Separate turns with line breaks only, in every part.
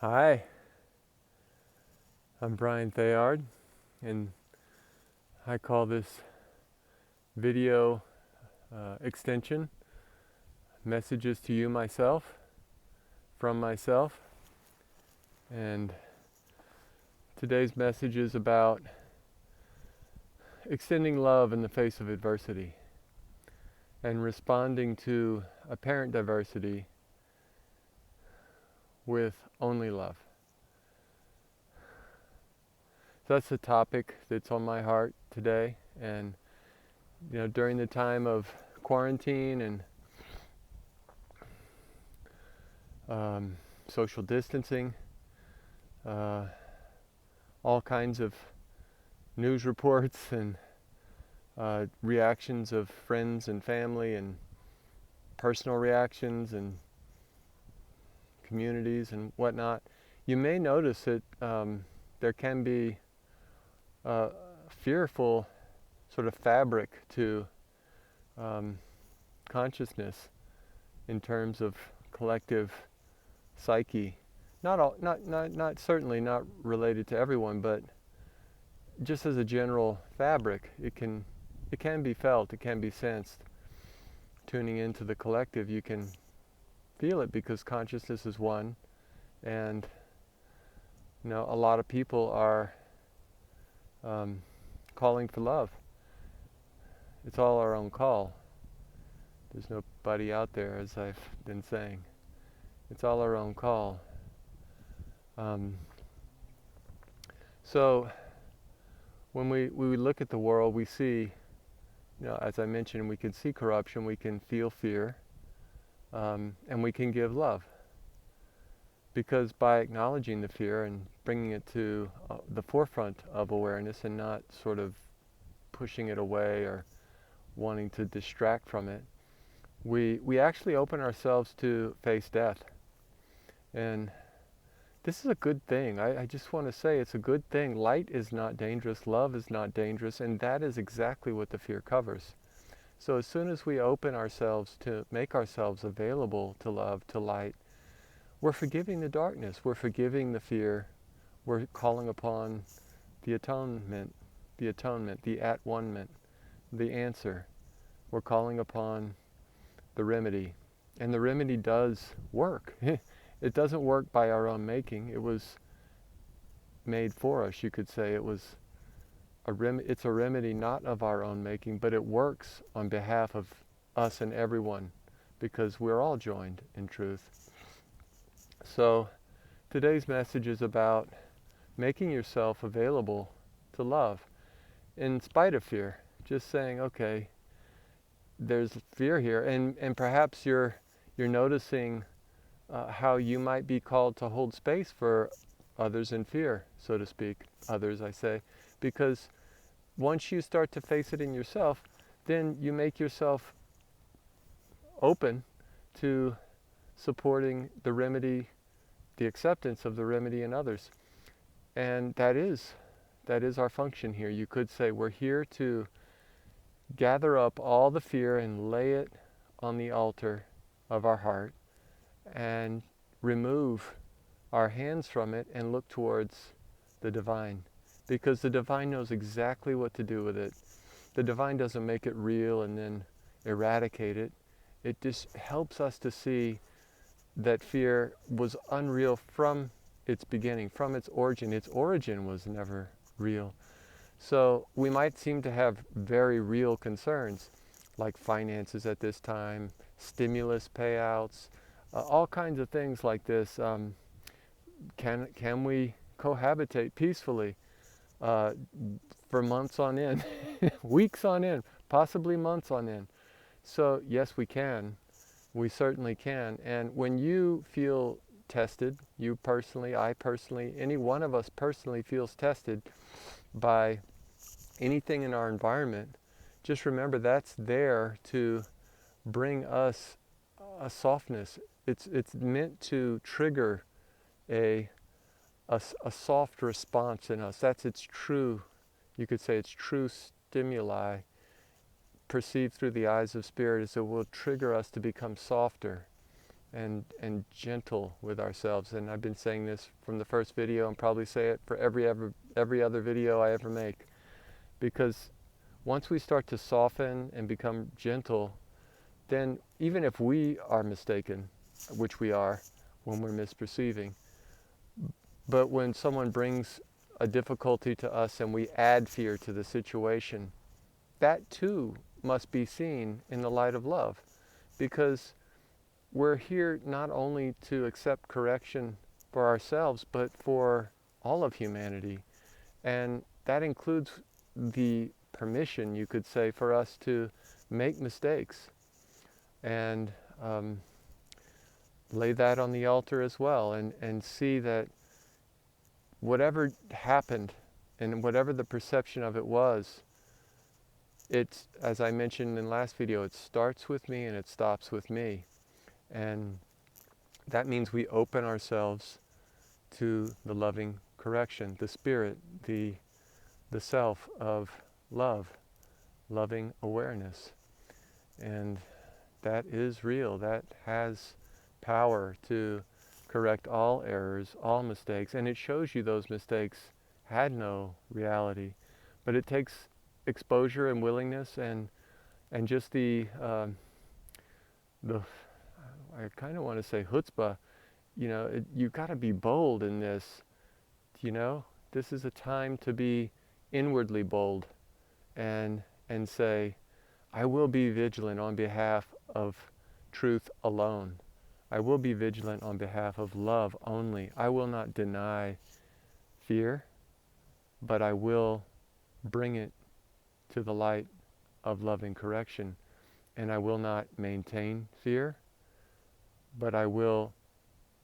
Hi, I'm Brian Thayard, and I call this video extension Messages to You Myself, from myself. And today's message is about extending love in the face of adversity and responding to apparent diversity with only love. So that's the topic that's on my heart today. And during the time of quarantine and social distancing, all kinds of news reports and reactions of friends and family and personal reactions and communities and whatnot, you may notice that there can be a fearful sort of fabric to consciousness in terms of collective psyche. Not certainly not related to everyone, but just as a general fabric, it can be felt, it can be sensed. Tuning into the collective, you can feel it because consciousness is one, and a lot of people are calling for love. It's all our own call. There's nobody out there, as I've been saying. It's all our own call. So when we look at the world, we see, as I mentioned, we can see corruption, we can feel fear, and we can give love. Because by acknowledging the fear and bringing it to the forefront of awareness and not sort of pushing it away or wanting to distract from it, we actually open ourselves to face death. And this is a good thing. I just want to say it's a good thing. Light is not dangerous, love is not dangerous, and that is exactly what the fear covers. So as soon as we open ourselves to make ourselves available to love, to light, we're forgiving the darkness, we're forgiving the fear, we're calling upon the atonement, the at-one-ment, the answer. We're calling upon the remedy. And the remedy does work. It doesn't work by our own making. It was made for us, you could say. It's a remedy not of our own making, but it works on behalf of us and everyone, because we're all joined in truth. So today's message is about making yourself available to love in spite of fear. Just saying, okay, there's fear here, and perhaps you're noticing how you might be called to hold space for others in fear, so to speak. Others, I say, because once you start to face it in yourself, then you make yourself open to supporting the remedy, the acceptance of the remedy in others. And that is our function here. You could say we're here to gather up all the fear and lay it on the altar of our heart and remove our hands from it and look towards the divine, because the divine knows exactly what to do with it. The divine doesn't make it real and then eradicate it. It just helps us to see that fear was unreal from its beginning, from its origin. Its origin was never real. So we might seem to have very real concerns, like finances at this time, stimulus payouts, all kinds of things like this. Can we cohabitate peacefully for months on end, weeks on end, possibly months on end? So yes, we can. We certainly can. And when you feel tested, you personally, I personally, any one of us personally feels tested by anything in our environment, just remember that's there to bring us a softness. It's meant to trigger a soft response in us. That's its true, you could say its true stimuli, perceived through the eyes of spirit, is it will trigger us to become softer, and gentle with ourselves. And I've been saying this from the first video, and probably say it for every other video I ever make, because once we start to soften and become gentle, then even if we are mistaken, which we are when we're misperceiving, but when someone brings a difficulty to us and we add fear to the situation, that too must be seen in the light of love, because we're here not only to accept correction for ourselves, but for all of humanity. And that includes the permission, you could say, for us to make mistakes and lay that on the altar as well, and see that whatever happened and whatever the perception of it was, it's, as I mentioned in the last video, it starts with me and it stops with me. And that means we open ourselves to the loving correction, the spirit, the self of love, loving awareness. And that is real. That has power to correct all errors, all mistakes. And it shows you those mistakes had no reality. But it takes exposure and willingness, and just the I kind of want to say chutzpah. You know, you've got to be bold in this. You know, this is a time to be inwardly bold, and say, I will be vigilant on behalf of truth alone. I will be vigilant on behalf of love only. I will not deny fear, but I will bring it to the light of loving correction. And I will not maintain fear, but I will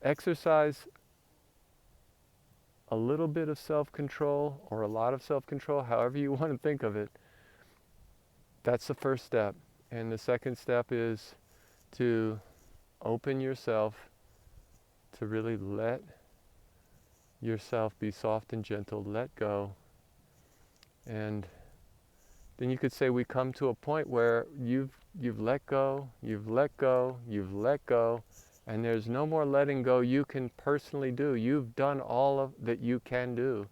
exercise a little bit of self-control, or a lot of self-control, however you want to think of it. That's the first step. And the second step is to open yourself to really let yourself be soft and gentle, let go. And then you could say we come to a point where you've let go, you've let go, you've let go, and there's no more letting go you can personally do. You've done all of that you can do.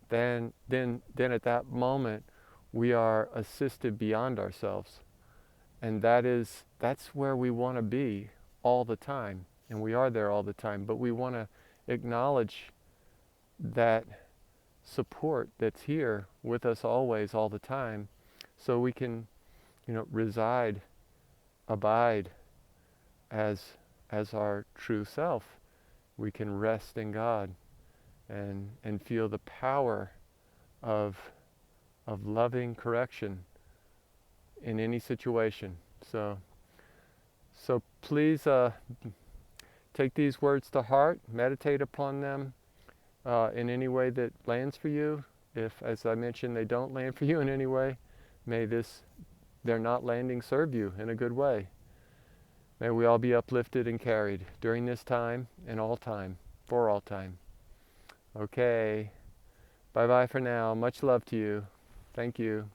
Then at that moment, we are assisted beyond ourselves. And that's where we want to be all the time. And we are there all the time. But we want to acknowledge that support that's here with us always, all the time, so we can, reside, abide as our true self. We can rest in God and feel the power of loving correction in any situation. So please take these words to heart, meditate upon them in any way that lands for you. If, as I mentioned, they don't land for you in any way, may their not landing serve you in a good way. May we all be uplifted and carried during this time and all time, for all time. Okay, bye-bye for now. Much love to you. Thank you.